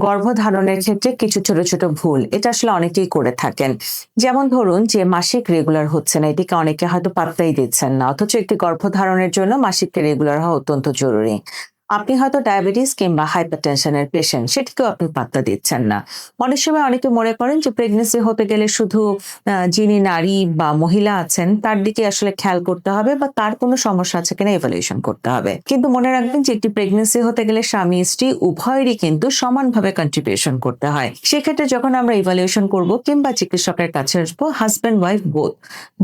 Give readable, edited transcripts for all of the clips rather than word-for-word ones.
গর্ভধারণের ক্ষেত্রে কিছু ছোট, ছোট ভুল এটা আসলে অনেকেই করে থাকেন। যেমন ধরুন যে মাসিক রেগুলার হচ্ছে না, এটিকে অনেকে হয়তো পাত্তাই দিচ্ছেন না। অথচ একটি গর্ভধারণের জন্য মাসিকটা রেগুলার হওয়া অত্যন্ত জরুরি। আপনি হয়তো ডায়াবেটিস কিংবা হাইপারটেনশন এর পেশেন্ট, সেটিকেও আপনি পাত্তা দিচ্ছেন না। অনেক সময় অনেকে মনে করেন যে প্রেগন্যান্সি হতে গেলে শুধু যিনি নারী বা মহিলা আছেন তার দিকে আসলে খেয়াল করতে হবে বা তার কোনো সমস্যা আছে কিনা ইভালুয়েশন করতে হবে। কিন্তু মনে রাখবেন যে একটি প্রেগন্যান্সি হতে গেলে স্বামী স্ত্রী উভয়েরই কিন্তু সমানভাবে কন্ট্রিবিউশন করতে হয়। সেক্ষেত্রে যখন আমরা ইভালুয়েশন করব কিংবা চিকিৎসকের কাছে আসবো, হাজব্যান্ড ওয়াইফ বোথ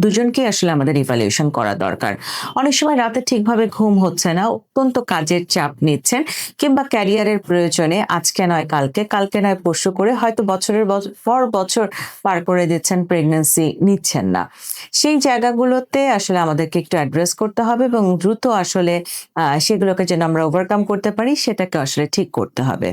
দুজনকেই আসলে আমাদের ইভালুয়েশন করা দরকার। অনেক সময় রাতে ঠিকভাবে ঘুম হচ্ছে না, অত্যন্ত কাজের চাপ নিচ্ছেন কিংবা ক্যারিয়ারের প্রয়োজনে আজকে নয় কালকে, কালকে নয় পরশু করে হয়তো বছরের পর বছর পার করে দিচ্ছেন, প্রেগন্যান্সি নিচ্ছেন না। সেই জায়গাগুলোতে আসলে আমাদেরকে একটু অ্যাড্রেস করতে হবে এবং দ্রুত আসলে সেগুলোকে যেন আমরা ওভারকাম করতে পারি সেটাকে আসলে ঠিক করতে হবে।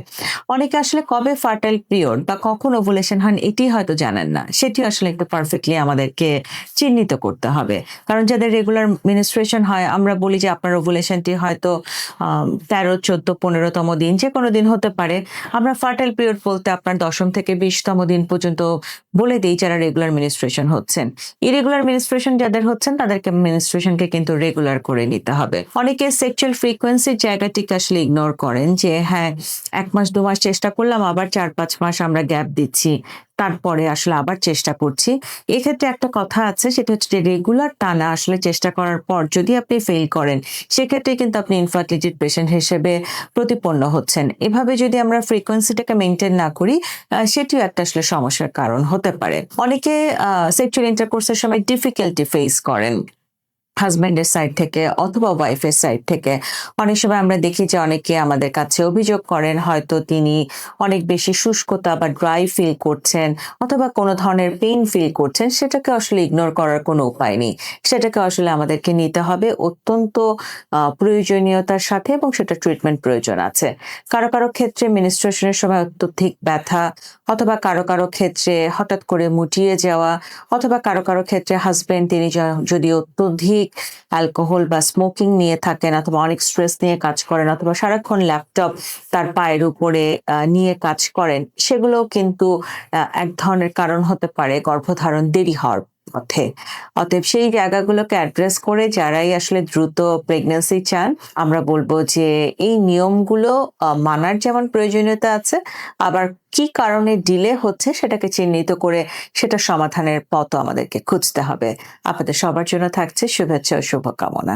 অনেকে আসলে কবে ফার্টাইল পিরিয়ড বা কখন ওভুলেশন হন এটি হয়তো জানেন না। সেটি আসলে একটু পারফেক্টলি আমাদেরকে চিহ্নিত করতে হবে। কারণ যাদের রেগুলার মেনস্ট্রুয়েশন হয় আমরা বলি যে আপনার ওভুলেশনটি হয়তো ১৩, ১৪, ১৫ তম দিন যেকোনো দিন হতে পারে। আমরা ফার্টাইল পিরিয়ড বলতে আপনার ১০ম থেকে ২০ তম দিন পর্যন্ত বলে দেই যারা রেগুলার মেনস্ট্রুয়েশন হচ্ছেন। ইরেগুলার মেনস্ট্রুয়েশন যাদের হচ্ছেন তাদেরকে মেনস্ট্রুয়েশনকে কিন্তু রেগুলার করে নিতে হবে। অনেকে সেক্সুয়াল ফ্রিকোয়েন্সির জায়গাটিকে আসলে ইগনোর করেন যে হ্যাঁ, ১ মাস ২ মাস চেষ্টা করলাম আবার ৪-৫ মাস আমরা গ্যাপ দিচ্ছি। তারপরে আসলে আবার চেষ্টা করছি। এক্ষেত্রে একটা কথা আছে সেটা হচ্ছে যে রেগুলার টানা আসলে চেষ্টা করার পর যদি আপনি ফেইল করেন, সেক্ষেত্রে কিন্তু আপনি ইনফার্টিলিটির পেশেন্ট হিসেবে প্রতিপন্ন হচ্ছেন। এভাবে যদি আমরা ফ্রিকোয়েন্সিটাকে মেইনটেইন না করি, সেটিও একটা আসলে সমস্যার কারণ হতে পারে। অনেকে সেক্সুয়াল ইন্টারকোর্সের সময় ডিফিকাল্টি ফেস করেন। হাসব্যান্ডের সাইড থেকে অথবা ওয়াইফের সাইড থেকে। অনেক সময় আমরা দেখি যে অনেকে আমাদের কাছে অভিযোগ করেন হয়তো তিনি অনেক বেশি শুষ্কতা বা ড্রাই ফিল করছেন অথবা কোনো ধরনের পেইন ফিল করছেন, সেটাকে আসলে ইগনোর করার কোনো উপায় নেই। সেটাকে আসলে আমাদেরকে নিতে হবে অত্যন্ত প্রয়োজনীয়তার সাথে এবং সেটার ট্রিটমেন্ট প্রয়োজন আছে। কারো, কারো ক্ষেত্রে মেনস্ট্রুয়েশন এর সময় অত্যধিক ব্যথা অথবা কারো, কারো ক্ষেত্রে হঠাৎ করে মুটিয়ে যাওয়া অথবা কারো, কারো ক্ষেত্রে হাসব্যান্ড তিনি যদি অত্যধিক অ্যালকোহল বা স্মোকিং নিয়ে থাকেন অথবা অনেক স্ট্রেস নিয়ে কাজ করেন অথবা সারাক্ষণ ল্যাপটপ তার পায়ের উপরে নিয়ে কাজ করেন, সেগুলোও কিন্তু এক ধরনের কারণ হতে পারে গর্ভধারণ দেরি হওয়ার পথে। অতএব সেই জায়গাগুলোকে অ্যাড্রেস করে যারাই আসলে দ্রুত প্রেগন্যান্সি চান, আমরা বলব যে এই নিয়মগুলো মানার যেমন প্রয়োজনীয়তা আছে, আবার কি কারণে ডিলে হচ্ছে সেটাকে চিহ্নিত করে সেটা সমাধানের পথও আমাদেরকে খুঁজতে হবে। আপনাদের সবার জন্য থাকছে শুভেচ্ছা ও শুভকামনা।